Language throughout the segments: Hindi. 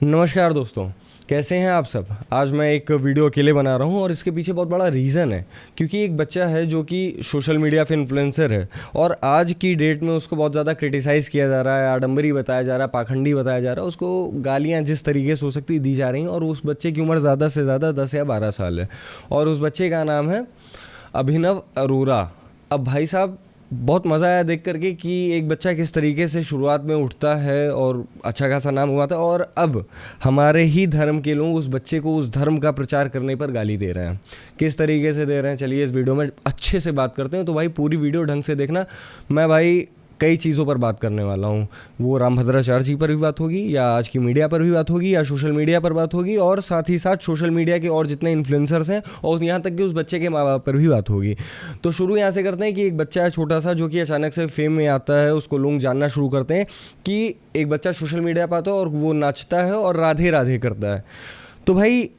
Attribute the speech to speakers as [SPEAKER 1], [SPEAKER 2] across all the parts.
[SPEAKER 1] नमस्कार दोस्तों, कैसे हैं आप सब। आज मैं एक वीडियो अकेले बना रहा हूं और इसके पीछे बहुत बड़ा रीज़न है, क्योंकि एक बच्चा है जो कि सोशल मीडिया पे इन्फ्लुएंसर है और आज की डेट में उसको बहुत ज़्यादा क्रिटिसाइज़ किया जा रहा है, आडंबरी बताया जा रहा है, पाखंडी बताया जा रहा है, उसको गालियाँ जिस तरीके से हो सकती दी जा रही हैं। और उस बच्चे की उम्र ज़्यादा से ज़्यादा 10 या 12 साल है और उस बच्चे का नाम है अभिनव अरोरा। अब भाई साहब, बहुत मज़ा आया देख करके कि एक बच्चा किस तरीके से शुरुआत में उठता है और अच्छा खासा नाम हुआ था, और अब हमारे ही धर्म के लोग उस बच्चे को उस धर्म का प्रचार करने पर गाली दे रहे हैं। किस तरीके से दे रहे हैं, चलिए इस वीडियो में अच्छे से बात करते हैं। तो भाई पूरी वीडियो ढंग से देखना। मैं भाई कई चीज़ों पर बात करने वाला हूँ। वो रामभद्राचार्य जी पर भी बात होगी, या आज की मीडिया पर भी बात होगी, या सोशल मीडिया पर बात होगी, और साथ ही साथ सोशल मीडिया के और जितने इन्फ्लुएंसर्स हैं, और यहाँ तक कि उस बच्चे के माँ बाप पर भी बात होगी। तो शुरू यहाँ से करते हैं कि एक बच्चा है छोटा सा, जो कि अचानक से फेम में आता है। उसको लोग जानना शुरू करते हैं कि एक बच्चा सोशल मीडिया पर आता है और वो नाचता है और राधे राधे करता है। तो भाई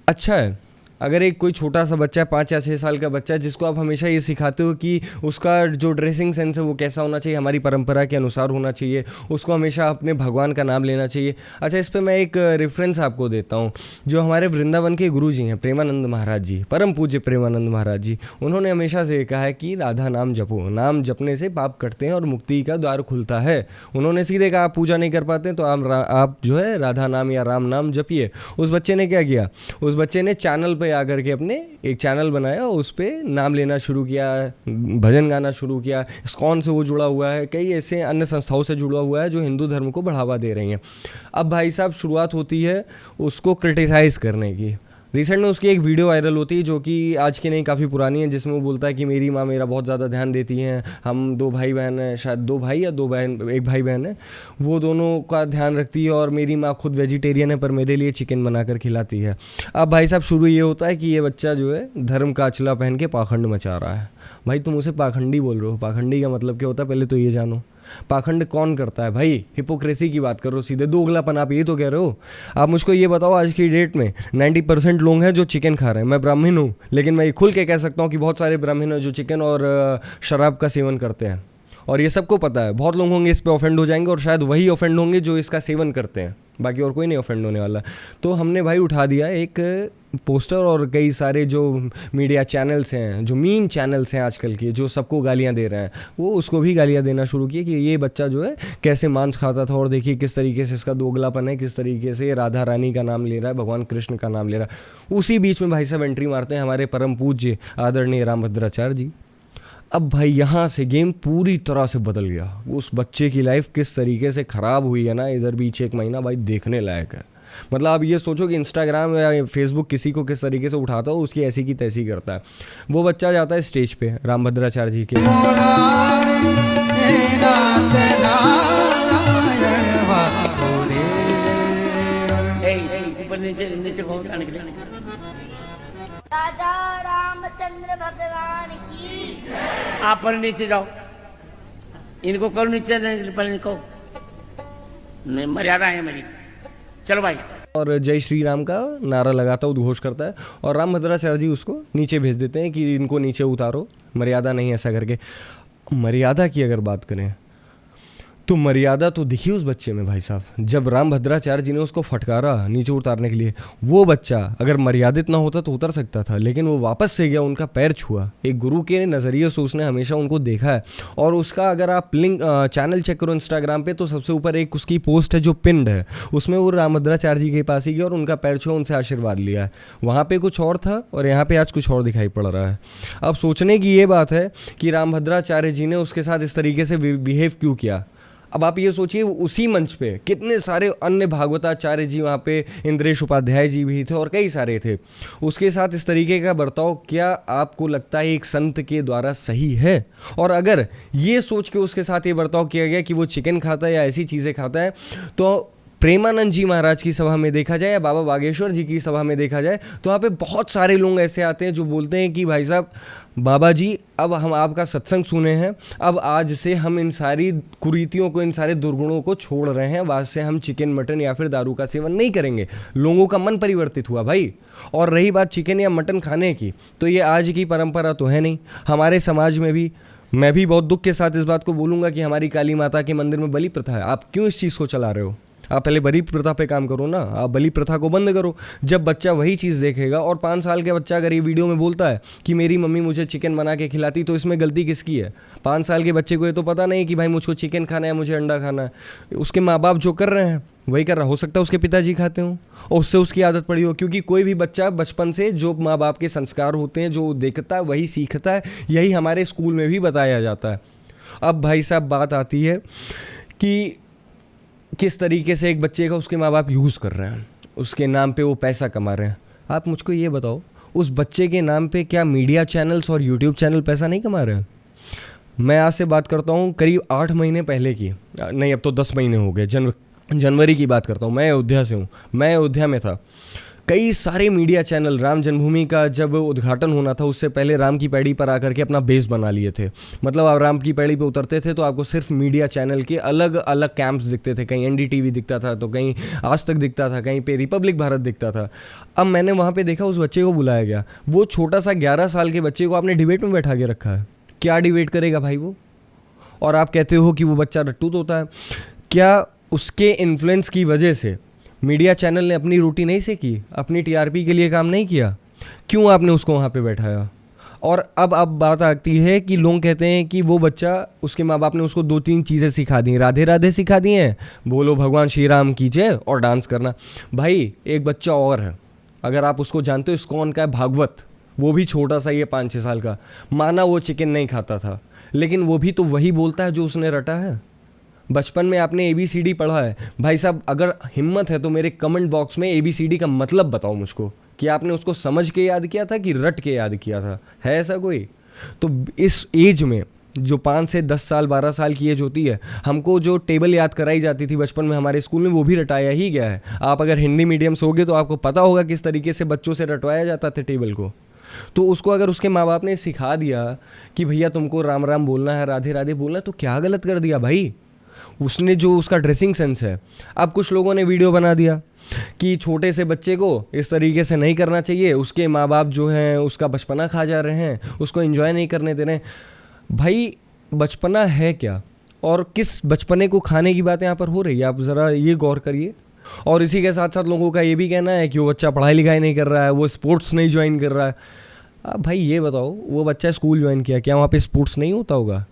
[SPEAKER 1] अच्छा है, अगर एक कोई छोटा सा बच्चा है, 5 या 6 साल का बच्चा है, जिसको आप हमेशा ये सिखाते हो कि उसका जो ड्रेसिंग सेंस है वो कैसा होना चाहिए, हमारी परंपरा के अनुसार होना चाहिए, उसको हमेशा अपने भगवान का नाम लेना चाहिए। अच्छा, इस पर मैं एक रेफरेंस आपको देता हूँ। जो हमारे वृंदावन के गुरु जी हैं, प्रेमानंद महाराज जी, परम पूज्य प्रेमानंद महाराज जी, उन्होंने हमेशा से कहा है कि राधा नाम जपो, नाम जपने से पाप कटते हैं और मुक्ति का द्वार खुलता है। उन्होंने सीधे कहा आप पूजा नहीं कर पाते तो आप जो है राधा नाम या राम नाम जपिए। उस बच्चे ने क्या किया, उस बच्चे ने चैनल पे आकर के अपने एक चैनल बनाया, उस पर नाम लेना शुरू किया, भजन गाना शुरू किया। इस्कॉन से वो जुड़ा हुआ है, कई ऐसे अन्य संस्थाओं से जुड़ा हुआ है जो हिंदू धर्म को बढ़ावा दे रही हैं। अब भाई साहब शुरुआत होती है उसको क्रिटिसाइज़ करने की। रिसेंट में उसकी एक वीडियो वायरल होती है, जो कि आज की नहीं काफ़ी पुरानी है, जिसमें वो बोलता है कि मेरी माँ मेरा बहुत ज़्यादा ध्यान देती हैं, हम 2 भाई बहन हैं, शायद 2 भाई या 2 बहन, 1 भाई बहन है, वो दोनों का ध्यान रखती है, और मेरी माँ खुद वेजिटेरियन है पर मेरे लिए चिकन बनाकर खिलाती है। अब भाई साहब शुरू ये होता है कि ये बच्चा जो है धर्म का अचला पहन के पाखंड मचा रहा है। भाई तुम उसे पाखंडी बोल रहे हो, पाखंडी का मतलब क्या होता है पहले तो ये जानो। पाखंड कौन करता है भाई, हिपोक्रेसी की बात करो सीधे, दोगलापन, आप ये तो कह रहे हो। आप मुझको ये बताओ, आज की डेट में 90% लोग हैं जो चिकन खा रहे हैं। मैं ब्राह्मण हूँ, लेकिन मैं ये खुल के कह सकता हूँ कि बहुत सारे ब्राह्मण हैं जो चिकन और शराब का सेवन करते हैं, और ये सबको पता है। बहुत लोग होंगे इस पे ऑफेंड हो जाएंगे, और शायद वही ऑफेंड होंगे जो इसका सेवन करते हैं, बाकी और कोई नहीं ऑफेंड होने वाला। तो हमने भाई उठा दिया एक पोस्टर, और कई सारे जो मीडिया चैनल्स हैं, जो मीम चैनल्स हैं आजकल के, जो सबको गालियां दे रहे हैं, वो उसको भी गालियां देना शुरू किए कि ये बच्चा जो है कैसे मांस खाता था, और देखिए किस तरीके से इसका दोगलापन है, किस तरीके से राधा रानी का नाम ले रहा है, भगवान कृष्ण का नाम ले रहा है। उसी बीच में भाई साहब एंट्री मारते हैं हमारे परम पूज्य आदरणीय रामभद्राचार्य जी। अब भाई यहाँ से गेम पूरी तरह से बदल गया। उस बच्चे की लाइफ किस तरीके से ख़राब हुई है ना, इधर बीच 1 महीना भाई देखने लायक है। मतलब आप ये सोचो कि इंस्टाग्राम या फेसबुक किसी को किस तरीके से उठाता हो, उसकी ऐसी की तैसी करता है। वो बच्चा जाता है स्टेज पे रामभद्राचार्य जी के,
[SPEAKER 2] राजा रामचंद्र भगवान की।
[SPEAKER 3] आप पर नीचे जाओ, इनको करो नीचे, पर इनको मर्यादा है मेरी। चलो भाई।
[SPEAKER 1] और जय श्री राम का नारा लगाता है, उद्घोष करता है, और रामभद्राचार्य जी उसको नीचे भेज देते हैं कि इनको नीचे उतारो, मर्यादा नहीं ऐसा करके। मर्यादा की अगर बात करें तो मर्यादा तो दिखी उस बच्चे में भाई साहब। जब रामभद्राचार्य जी ने उसको फटकारा नीचे उतारने के लिए, वो बच्चा अगर मर्यादित ना होता तो उतर सकता था, लेकिन वो वापस से गया, उनका पैर छुआ। एक गुरु के नज़रिए से उसने हमेशा उनको देखा है। और उसका अगर आप लिंक चैनल चेक करो इंस्टाग्राम पे, तो सबसे ऊपर एक उसकी पोस्ट है जो पिंड है, उसमें वो रामभद्राचार्य जी के पास ही गया और उनका पैर छुआ, उनसे आशीर्वाद लिया है। वहाँ पर कुछ और था और यहाँ पर आज कुछ और दिखाई पड़ रहा है। अब सोचने की ये बात है कि रामभद्राचार्य जी ने उसके साथ इस तरीके से बिहेव क्यों किया। अब आप ये सोचिए, उसी मंच पे कितने सारे अन्य भागवताचार्य जी, वहाँ पे इंद्रेश उपाध्याय जी भी थे और कई सारे थे, उसके साथ इस तरीके का बर्ताव क्या आपको लगता है एक संत के द्वारा सही है? और अगर ये सोच के उसके साथ ये बर्ताव किया गया कि वो चिकन खाता है या ऐसी चीज़ें खाता है, तो प्रेमानंद जी महाराज की सभा में देखा जाए या बाबा बागेश्वर जी की सभा में देखा जाए, तो वहाँ पे बहुत सारे लोग ऐसे आते हैं जो बोलते हैं कि भाई साहब, बाबा जी अब हम आपका सत्संग सुने हैं, अब आज से हम इन सारी कुरीतियों को, इन सारे दुर्गुणों को छोड़ रहे हैं, आज से हम चिकन मटन या फिर दारू का सेवन नहीं करेंगे। लोगों का मन परिवर्तित हुआ भाई। और रही बात चिकन या मटन खाने की, तो ये आज की परंपरा तो है नहीं। हमारे समाज में भी, मैं भी बहुत दुख के साथ इस बात को बोलूँगा कि हमारी काली माता के मंदिर में बलि प्रथा है। आप क्यों इस चीज़ को चला रहे हो? आप पहले बलि प्रथा पे काम करो ना, आप बलि प्रथा को बंद करो। जब बच्चा वही चीज़ देखेगा, और 5 साल के बच्चा अगर ये वीडियो में बोलता है कि मेरी मम्मी मुझे चिकन बना के खिलाती, तो इसमें गलती किसकी है? 5 साल के बच्चे को ये तो पता नहीं कि भाई मुझको चिकन खाना है, मुझे अंडा खाना है। उसके माँ बाप जो कर रहे हैं वही कर रहा, हो सकता है उसके पिताजी खाते हों और उससे उसकी आदत पड़ी हो, क्योंकि कोई भी बच्चा बचपन से जो माँ बाप के संस्कार होते हैं, जो देखता है वही सीखता है। यही हमारे स्कूल में भी बताया जाता है। अब भाई साहब बात आती है कि किस तरीके से एक बच्चे का उसके माँ बाप यूज़ कर रहे हैं, उसके नाम पे वो पैसा कमा रहे हैं। आप मुझको ये बताओ, उस बच्चे के नाम पे क्या मीडिया चैनल्स और यूट्यूब चैनल पैसा नहीं कमा रहे हैं? मैं आज से बात करता हूँ करीब 8 महीने पहले की, नहीं अब तो 10 महीने हो गए, जनवरी की बात करता हूँ। मैं अयोध्या से हूँ, मैं अयोध्या में था। कई सारे मीडिया चैनल राम जन्मभूमि का जब उद्घाटन होना था उससे पहले राम की पैड़ी पर आकर के अपना बेस बना लिए थे। मतलब आप राम की पैड़ी पे उतरते थे तो आपको सिर्फ मीडिया चैनल के अलग अलग कैंप्स दिखते थे। कहीं NDTV दिखता था, तो कहीं आज तक दिखता था, कहीं पे रिपब्लिक भारत दिखता था। अब मैंने वहाँ पे देखा, उस बच्चे को बुलाया गया। वो छोटा सा 11 साल के बच्चे को आपने डिबेट में बैठा के रखा है। क्या डिबेट करेगा भाई वो? और आप कहते हो कि वो बच्चा रट्टू तोता है। क्या उसके इन्फ्लुएंस की वजह से मीडिया चैनल ने अपनी रोटी नहीं सेकी, अपनी TRP के लिए काम नहीं किया? क्यों आपने उसको वहाँ पे बैठाया? और अब बात आती है कि लोग कहते हैं कि वो बच्चा, उसके माँ बाप ने उसको 2-3 चीज़ें सिखा दी, राधे राधे सिखा दी हैं, बोलो भगवान श्री राम की जय और डांस करना। भाई एक बच्चा और है, अगर आप उसको जानते हो, इस्कॉन का है भागवत, वो भी छोटा सा ही है 5-6 साल का। माना वो चिकन नहीं खाता था, लेकिन वो भी तो वही बोलता है जो उसने रटा है। बचपन में आपने ABCD पढ़ा है। भाई साहब अगर हिम्मत है तो मेरे कमेंट बॉक्स में ABCD का मतलब बताओ मुझको, कि आपने उसको समझ के याद किया था कि रट के याद किया था? है ऐसा कोई? तो इस एज में जो 5 से 10 साल 12 साल की एज होती है, हमको जो टेबल याद कराई जाती थी बचपन में हमारे स्कूल में, वो भी रटाया ही गया है। आप अगर हिंदी मीडियम से होगे तो आपको पता होगा किस तरीके से बच्चों से रटवाया जाता था टेबल को। तो उसको अगर उसके माँ बाप ने सिखा दिया कि भैया तुमको राम राम बोलना है, राधे राधे बोलना है, तो क्या गलत कर दिया भाई उसने? जो उसका ड्रेसिंग सेंस है। अब कुछ लोगों ने वीडियो बना दिया कि छोटे से बच्चे को इस तरीके से नहीं करना चाहिए, उसके माँ बाप जो हैं उसका बचपना खा जा रहे हैं, उसको एंजॉय नहीं करने दे रहे हैं। भाई बचपना है क्या, और किस बचपने को खाने की बात यहाँ पर हो रही है? आप ज़रा ये गौर करिए। और इसी के साथ साथ लोगों का ये भी कहना है कि वो बच्चा पढ़ाई लिखाई नहीं कर रहा है, वो स्पोर्ट्स नहीं ज्वाइन कर रहा है। अब भाई ये बताओ, वो बच्चा स्कूल ज्वाइन किया, क्या वहाँ पे स्पोर्ट्स नहीं होता होगा?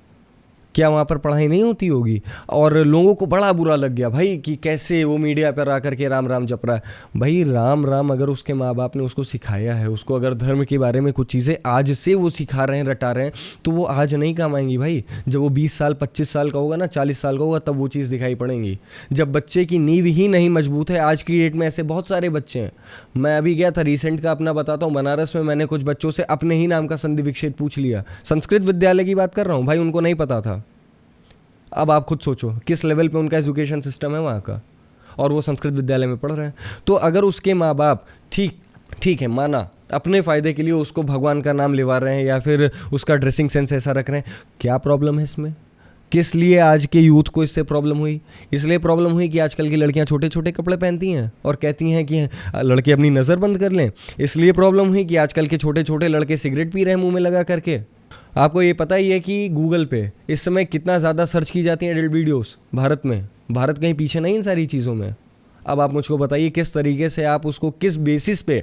[SPEAKER 1] क्या वहाँ पर पढ़ाई नहीं होती होगी? और लोगों को बड़ा बुरा लग गया भाई कि कैसे वो मीडिया पर आकर के राम राम जप रहा है। भाई राम राम अगर उसके माँ बाप ने उसको सिखाया है, उसको अगर धर्म के बारे में कुछ चीज़ें आज से वो सिखा रहे हैं, रटा रहे हैं, तो वो आज नहीं काम आएंगी भाई। जब वो 20 साल 25 साल का होगा ना, 40 साल का होगा, तब वो चीज़ दिखाई पड़ेंगी। जब बच्चे की नींव ही नहीं मजबूत है, आज की डेट में ऐसे बहुत सारे बच्चे हैं। मैं अभी गया था, रिसेंट का अपना बताता हूँ, बनारस में मैंने कुछ बच्चों से अपने ही नाम का संधि विच्छेद पूछ लिया। संस्कृत विद्यालय की बात कर रहा हूँ भाई, उनको नहीं पता था। अब आप खुद सोचो किस लेवल पे उनका एजुकेशन सिस्टम है वहाँ का, और वो संस्कृत विद्यालय में पढ़ रहे हैं। तो अगर उसके माँ बाप ठीक है, माना अपने फ़ायदे के लिए उसको भगवान का नाम लेवा रहे हैं या फिर उसका ड्रेसिंग सेंस ऐसा रख रहे हैं, क्या प्रॉब्लम है इसमें? किस लिए आज के यूथ को इससे प्रॉब्लम हुई? इसलिए प्रॉब्लम हुई कि आजकल की लड़कियां छोटे छोटे कपड़े पहनती हैं और कहती हैं कि लड़के अपनी नज़र बंद कर लें। इसलिए प्रॉब्लम हुई कि आजकल के छोटे छोटे लड़के सिगरेट पी रहे हैं मुंह में लगा करके। आपको ये पता ही है कि गूगल पे इस समय कितना ज़्यादा सर्च की जाती हैं एडल्ट वीडियोस भारत में? भारत कहीं पीछे नहीं इन सारी चीज़ों में। अब आप मुझको बताइए किस तरीके से आप उसको किस बेसिस पे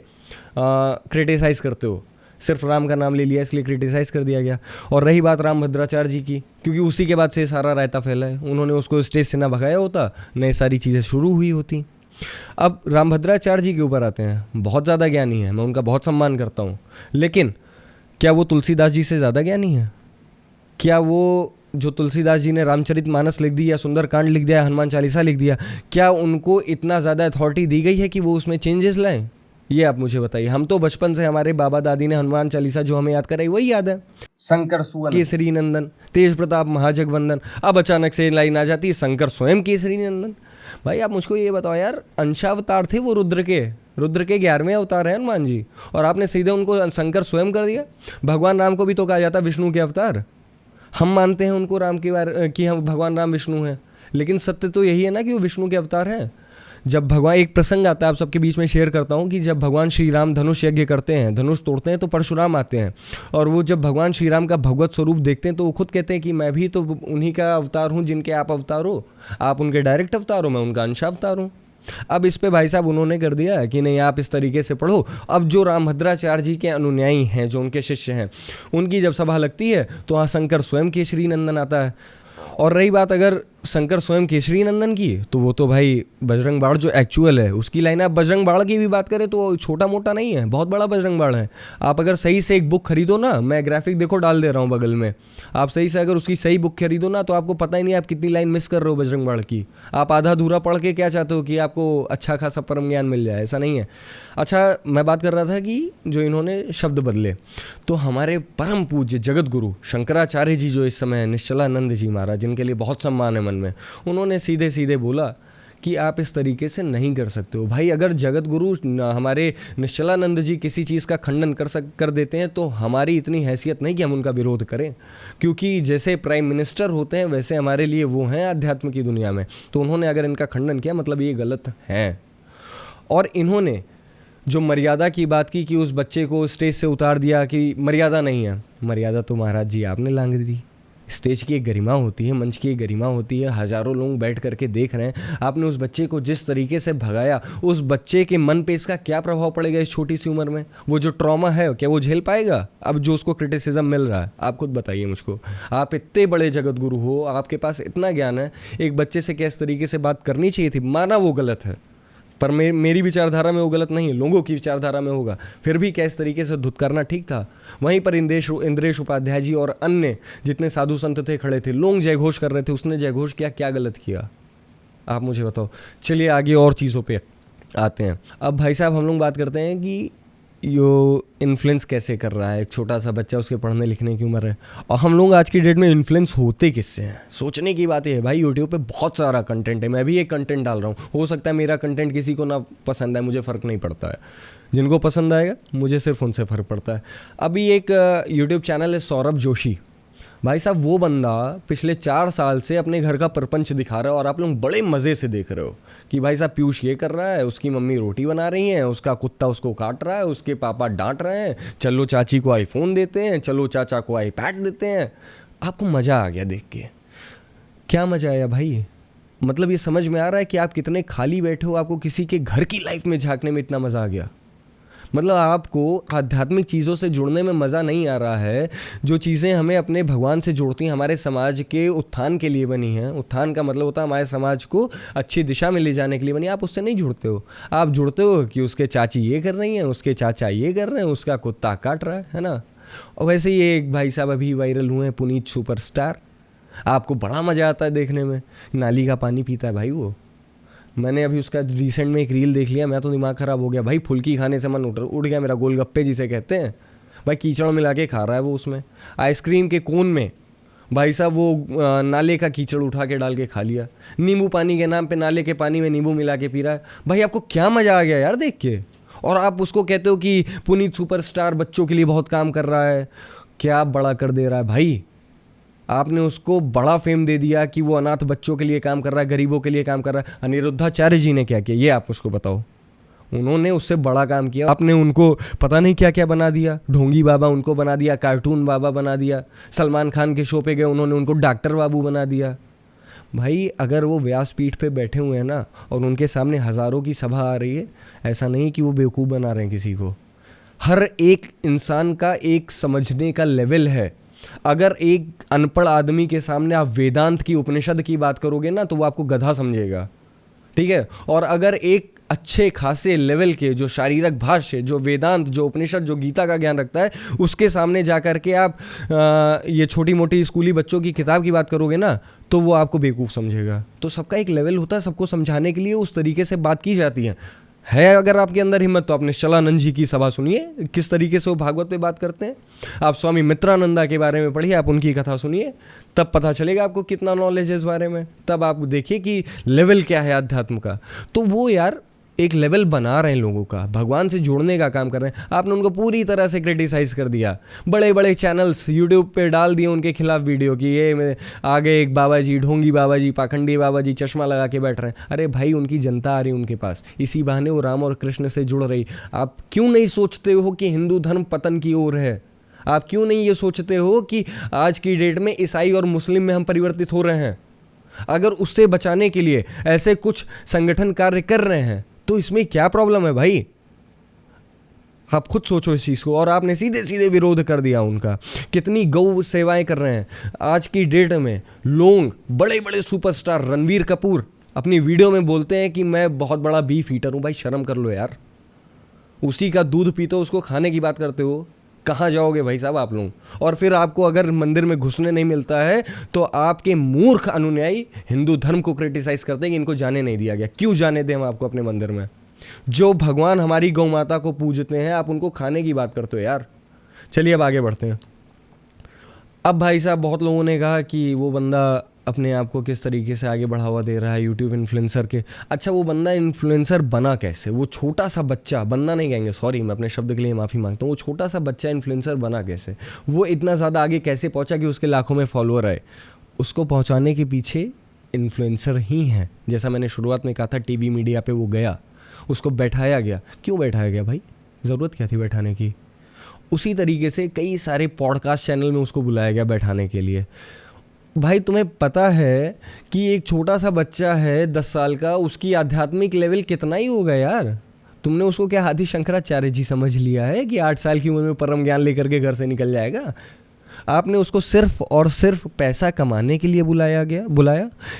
[SPEAKER 1] क्रिटिसाइज़ करते हो? सिर्फ राम का नाम ले लिया इसलिए क्रिटिसाइज़ कर दिया गया। और रही बात राम भद्राचार्य जी की, क्योंकि उसी के बाद से सारा रायता फैला है, उन्होंने उसको स्टेज से ना भगाया होता, नए सारी चीज़ें शुरू हुई होती। अब राम भद्राचार्य जी के ऊपर आते हैं, बहुत ज़्यादा ज्ञानी है, मैं उनका बहुत सम्मान करता हूँ, लेकिन क्या वो तुलसीदास जी से ज़्यादा ज्ञानी है? क्या वो जो तुलसीदास जी ने रामचरितमानस लिख दी या सुंदरकांड लिख दिया, हनुमान चालीसा लिख दिया, क्या उनको इतना ज़्यादा अथॉरिटी दी गई है कि वो उसमें चेंजेस लाएं? ये आप मुझे बताइए। हम तो बचपन से हमारे बाबा दादी ने हनुमान चालीसा जो हमें याद कराई वही याद है, शंकर सुवन केसरी नंदन, तेज प्रताप महाजगवंदन। अब अचानक से लाइन आ जाती है शंकर स्वयं केसरी नंदन। भाई आप मुझको ये बताओ यार, अंशावतार थे वो रुद्र के 11वें अवतार हैं हनुमान जी, और आपने सीधे उनको शंकर स्वयं कर दिया। भगवान राम को भी तो कहा जाता है विष्णु के अवतार। हम मानते हैं उनको राम के बारे कि हम भगवान राम विष्णु हैं, लेकिन सत्य तो यही है ना कि वो विष्णु के अवतार हैं। जब भगवान, एक प्रसंग आता है आप सबके बीच में शेयर करता हूँ कि जब भगवान श्री राम धनुष यज्ञ करते हैं, धनुष तोड़ते हैं, तो परशुराम आते हैं और वो जब भगवान श्री राम का भगवत स्वरूप देखते हैं तो वो खुद कहते हैं कि मैं भी तो उन्हीं का अवतार हूँ जिनके आप अवतार हो, आप उनके डायरेक्ट अवतार हो, मैं उनका अंश अवतार हूँ। अब इस पे भाई साहब उन्होंने कर दिया कि नहीं आप इस तरीके से पढ़ो। अब जो रामभद्राचार्य जी के अनुयायी हैं, जो उनके शिष्य हैं, उनकी जब सभा लगती है तो वहाँ शंकर स्वयं केसरी नंदन आता है। और रही बात अगर शंकर स्वयं केसरी नंदन की, तो वो तो भाई बजरंग बाण जो एक्चुअल है उसकी लाइन। आप बजरंग बाण की भी बात करें तो छोटा मोटा नहीं है, बहुत बड़ा बजरंग बाण है। आप अगर सही से एक बुक खरीदो ना, मैं ग्राफिक देखो डाल दे रहा हूँ बगल में, आप सही से अगर उसकी सही बुक खरीदो ना तो आपको पता ही नहीं आप कितनी लाइन मिस कर रहे हो बजरंग बाण की। आप आधा अधूरा पढ़ के क्या चाहते हो कि आपको अच्छा खासा परम ज्ञान मिल जाए, ऐसा नहीं है। अच्छा, मैं बात कर रहा था कि जो इन्होंने शब्द बदले, तो हमारे परम पूज्य जगत गुरु शंकराचार्य जी जो इस समय निश्चलानंद जी महाराज, जिनके लिए बहुत सम्मान है मन में, उन्होंने सीधे सीधे बोला कि आप इस तरीके से नहीं कर सकते हो। भाई अगर जगत गुरु हमारे निश्चलानंद जी किसी चीज़ का खंडन कर देते हैं तो हमारी इतनी हैसियत नहीं कि हम उनका विरोध करें, क्योंकि जैसे प्राइम मिनिस्टर होते हैं वैसे हमारे लिए वो हैं अध्यात्म की दुनिया में। तो उन्होंने अगर इनका खंडन किया मतलब ये गलत है। और इन्होंने जो मर्यादा की बात की कि उस बच्चे को स्टेज से उतार दिया कि मर्यादा नहीं है, मर्यादा तो महाराज जी आपने लांघ दी। स्टेज की एक गरिमा होती है, मंच की एक गरिमा होती है, हज़ारों लोग बैठ करके देख रहे हैं। आपने उस बच्चे को जिस तरीके से भगाया, उस बच्चे के मन पे इसका क्या प्रभाव पड़ेगा इस छोटी सी उम्र में? वो जो ट्रॉमा है क्या वो झेल पाएगा? अब जो उसको क्रिटिसिज्म मिल रहा है, आप खुद बताइए मुझको। आप इतने बड़े जगत गुरु हो, आपके पास इतना ज्ञान है, एक बच्चे से किस तरीके से बात करनी चाहिए थी। माना वो गलत है, पर मेरी विचारधारा में वो गलत नहीं है, लोगों की विचारधारा में होगा, फिर भी क्या इस तरीके से धुतकारना ठीक था? वहीं पर इंद्रेश उपाध्याय जी और अन्य जितने साधु संत थे खड़े थे, लोग जय घोष कर रहे थे, उसने जय घोष किया, क्या गलत किया? आप मुझे बताओ। चलिए आगे और चीज़ों पे आते हैं। अब भाई साहब हम लोग बात करते हैं कि यो इन्फ्लुएंस कैसे कर रहा है एक छोटा सा बच्चा, उसके पढ़ने लिखने की उम्र है। और हम लोग आज की डेट में इन्फ्लुएंस होते किससे हैं? सोचने की बात है भाई, यूट्यूब पे बहुत सारा कंटेंट है, मैं भी एक कंटेंट डाल रहा हूँ। हो सकता है मेरा कंटेंट किसी को ना पसंद आए, मुझे फ़र्क नहीं पड़ता है। जिनको पसंद आएगा मुझे सिर्फ उनसे फ़र्क पड़ता है। अभी एक यूट्यूब चैनल है सौरभ जोशी, भाई साहब वो बंदा पिछले 4 साल से अपने घर का प्रपंच दिखा रहा है और आप लोग बड़े मज़े से देख रहे हो कि भाई साहब पीयूष ये कर रहा है, उसकी मम्मी रोटी बना रही हैं, उसका कुत्ता उसको काट रहा है, उसके पापा डांट रहे हैं, चलो चाची को आईफोन देते हैं, चलो चाचा को आईपैड देते हैं। आपको मज़ा आ गया देख के? क्या मज़ा आया भाई? मतलब ये समझ में आ रहा है कि आप कितने खाली बैठे हो, आपको किसी के घर की लाइफ में झांकने में इतना मज़ा आ गया। मतलब आपको आध्यात्मिक चीज़ों से जुड़ने में मज़ा नहीं आ रहा है। जो चीज़ें हमें अपने भगवान से जोड़ती हैं, हमारे समाज के उत्थान के लिए बनी हैं, उत्थान का मतलब होता है हमारे समाज को अच्छी दिशा में ले जाने के लिए बनी, आप उससे नहीं जुड़ते हो। आप जुड़ते हो कि उसके चाची ये कर रही हैं, उसके चाचा ये कर रहे हैं, उसका कुत्ता काट रहा है ना। और वैसे ही एक भाई साहब अभी वायरल हुए हैं, पुनीत सुपरस्टार। आपको बड़ा मज़ा आता है देखने में, नाली का पानी पीता है भाई वो। मैंने अभी उसका रिसेंट में एक रील देख लिया, मैं तो दिमाग ख़राब हो गया भाई। फुल्की खाने से मन उड़ गया मेरा, गोलगप्पे जिसे कहते हैं भाई, कीचड़ मिला के खा रहा है वो उसमें। आइसक्रीम के कोन में भाई साहब वो नाले का कीचड़ उठा के डाल के खा लिया। नींबू पानी के नाम पे नाले के पानी में नींबू मिला के पी रहा है। भाई आपको क्या मज़ा आ गया यार देख के? और आप उसको कहते हो कि पुनीत सुपरस्टार बच्चों के लिए बहुत काम कर रहा है। क्या बड़ा कर दे रहा है भाई? आपने उसको बड़ा फेम दे दिया कि वो अनाथ बच्चों के लिए काम कर रहा है, गरीबों के लिए काम कर रहा है। अनिरुद्धाचार्य जी ने क्या किया ये आप मुझको बताओ? उन्होंने उससे बड़ा काम किया। आपने उनको पता नहीं क्या क्या बना दिया, ढोंगी बाबा उनको बना दिया, कार्टून बाबा बना दिया। सलमान खान के शो पे गए, उन्होंने उनको डॉक्टर बाबू बना दिया। भाई अगर वो व्यासपीठ पे बैठे हुए हैं ना और उनके सामने हज़ारों की सभा आ रही है, ऐसा नहीं कि वो बेवकूफ़ बना रहे हैं किसी को। हर एक इंसान का एक समझने का लेवल है। अगर एक अनपढ़ आदमी के सामने आप वेदांत की उपनिषद की बात करोगे ना तो वो आपको गधा समझेगा, ठीक है। और अगर एक अच्छे खासे लेवल के जो शारीरिक भाष्य, जो वेदांत, जो उपनिषद, जो गीता का ज्ञान रखता है, उसके सामने जा कर के आप ये छोटी मोटी स्कूली बच्चों की किताब की बात करोगे ना तो वो आपको बेवकूफ़ समझेगा। तो सबका एक लेवल होता है, सबको समझाने के लिए उस तरीके से बात की जाती है अगर आपके अंदर हिम्मत तो आप निश्चलानंद जी की सभा सुनिए, किस तरीके से वो भागवत पे बात करते हैं। आप स्वामी मित्रानंदा के बारे में पढ़िए, आप उनकी कथा सुनिए, तब पता चलेगा आपको कितना नॉलेज है इस बारे में। तब आप देखिए कि लेवल क्या है अध्यात्म का। तो वो यार एक लेवल बना रहे हैं लोगों का, भगवान से जोड़ने का काम कर रहे हैं, आपने उनको पूरी तरह से क्रिटिसाइज कर दिया। बड़े बड़े चैनल्स यूट्यूब पे डाल दिए उनके खिलाफ वीडियो कि ये आगे एक बाबा जी, ढोंगी बाबा जी, पाखंडी बाबा जी चश्मा लगा के बैठ रहे हैं। अरे भाई, उनकी जनता आ रही उनके पास, इसी बहाने वो राम और कृष्ण से जुड़ रही। आप क्यों नहीं सोचते हो कि हिंदू धर्म पतन की ओर है? आप क्यों नहीं ये सोचते हो कि आज की डेट में ईसाई और मुस्लिम में हम परिवर्तित हो रहे हैं? अगर उससे बचाने के लिए ऐसे कुछ संगठन कार्य कर रहे हैं तो इसमें क्या प्रॉब्लम है भाई? आप खुद सोचो इस चीज़ को। और आपने सीधे सीधे विरोध कर दिया उनका। कितनी गौ सेवाएं कर रहे हैं आज की डेट में लोग। बड़े बड़े सुपरस्टार रणवीर कपूर अपनी वीडियो में बोलते हैं कि मैं बहुत बड़ा बीफ ईटर हूँ। भाई शर्म कर लो यार, उसी का दूध पीते हो, उसको खाने की बात करते हो। कहाँ जाओगे भाई साहब आप लोग? और फिर आपको अगर मंदिर में घुसने नहीं मिलता है तो आपके मूर्ख अनुयायी हिंदू धर्म को क्रिटिसाइज करते हैं कि इनको जाने नहीं दिया गया। क्यों जाने दें हम आपको अपने मंदिर में? जो भगवान हमारी गौ माता को पूजते हैं, आप उनको खाने की बात करते हो यार। चलिए अब आगे बढ़ते हैं। अब भाई साहब, बहुत लोगों ने कहा कि वो बंदा अपने आप को किस तरीके से आगे बढ़ावा दे रहा है यूट्यूब इन्फ्लुएंसर के। अच्छा, वो बंदा इन्फ्लुएंसर बना कैसे? वो छोटा सा बच्चा, बनना नहीं कहेंगे, सॉरी मैं अपने शब्द के लिए माफ़ी मांगता हूँ, वो छोटा सा बच्चा इन्फ्लुएंसर बना कैसे? वो इतना ज़्यादा आगे कैसे पहुँचा कि उसके लाखों में फॉलोअर आए? उसको पहुँचाने के पीछे इन्फ्लुएंसर ही हैं। जैसा मैंने शुरुआत में कहा था, टीवी मीडिया पे वो गया, उसको बैठाया गया। क्यों बैठाया गया भाई? ज़रूरत क्या थी बैठाने की? उसी तरीके से कई सारे पॉडकास्ट चैनल में उसको बुलाया गया बैठाने के लिए। भाई तुम्हें पता है कि एक छोटा सा बच्चा है 10 साल का, उसकी आध्यात्मिक लेवल कितना ही होगा यार? तुमने उसको क्या आदि शंकराचार्य जी समझ लिया है कि 8 साल की उम्र में परम ज्ञान लेकर के घर से निकल जाएगा? आपने उसको सिर्फ और सिर्फ पैसा कमाने के लिए बुलाया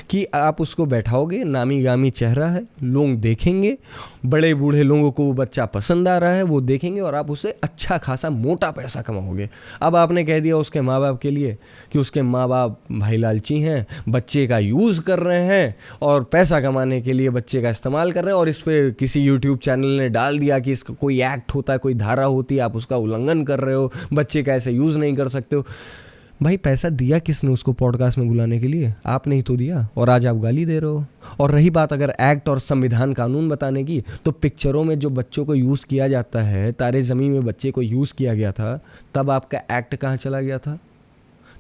[SPEAKER 1] कि आप उसको बैठाओगे, नामी गामी चेहरा है, लोग देखेंगे, बड़े बूढ़े लोगों को वो बच्चा पसंद आ रहा है, वो देखेंगे और आप उससे अच्छा खासा मोटा पैसा कमाओगे। अब आपने कह दिया उसके माँ बाप के लिए कि उसके माँ बाप भाई लालची हैं, बच्चे का यूज़ कर रहे हैं और पैसा कमाने के लिए बच्चे का इस्तेमाल कर रहे हैं। और इस पर किसी यूट्यूब चैनल ने डाल दिया कि इसका कोई एक्ट होता है, कोई धारा होती है, आप उसका उल्लंघन कर रहे हो, बच्चे का ऐसे यूज़ नहीं कर सकते हो। भाई पैसा दिया किसने उसको पॉडकास्ट में बुलाने के लिए? आपने ही तो दिया, और आज आप गाली दे रहे हो। और रही बात अगर एक्ट और संविधान कानून बताने की, तो पिक्चरों में जो बच्चों को यूज़ किया जाता है, तारे ज़मीन में बच्चे को यूज़ किया गया था, तब आपका एक्ट कहाँ चला गया था?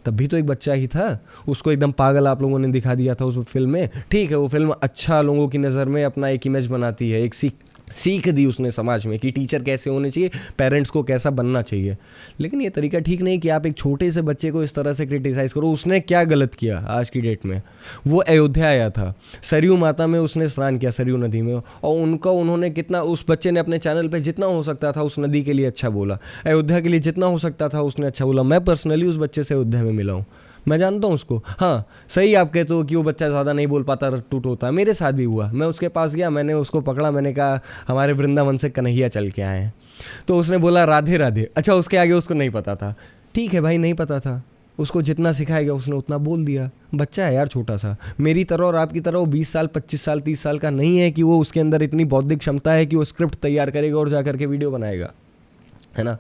[SPEAKER 1] तब भी तो एक बच्चा ही था, उसको एकदम पागल आप लोगों ने दिखा दिया था उस फिल्म में। ठीक है, वो फिल्म अच्छा लोगों की नज़र में अपना एक इमेज बनाती है, एक सीख दी उसने समाज में कि टीचर कैसे होने चाहिए, पेरेंट्स को कैसा बनना चाहिए। लेकिन ये तरीका ठीक नहीं कि आप एक छोटे से बच्चे को इस तरह से क्रिटिसाइज़ करो। उसने क्या गलत किया आज की डेट में? वो अयोध्या आया था, सरयू माता में उसने स्नान किया, सरयू नदी में, और उन्होंने कितना, उस बच्चे ने अपने चैनल पे जितना हो सकता था उस नदी के लिए अच्छा बोला, अयोध्या के लिए जितना हो सकता था उसने अच्छा बोला। मैं पर्सनली उस बच्चे से अयोध्या में मिला हूँ, मैं जानता हूँ उसको। हाँ सही आप कहते हो कि वो बच्चा ज़्यादा नहीं बोल पाता, टूट होता है, मेरे साथ भी हुआ। मैं उसके पास गया, मैंने उसको पकड़ा, मैंने कहा हमारे वृंदावन से कन्हैया चल के आए हैं, तो उसने बोला राधे राधे। अच्छा, उसके आगे उसको नहीं पता था। ठीक है भाई, नहीं पता था, उसको जितना सिखाया गया उसने उतना बोल दिया। बच्चा है यार छोटा सा, मेरी तरह और आपकी तरह वो 20 साल 25 साल 30 साल का नहीं है कि वो उसके अंदर इतनी बौद्धिक क्षमता है कि वो स्क्रिप्ट तैयार करेगा और जा करके वीडियो बनाएगा, है ना।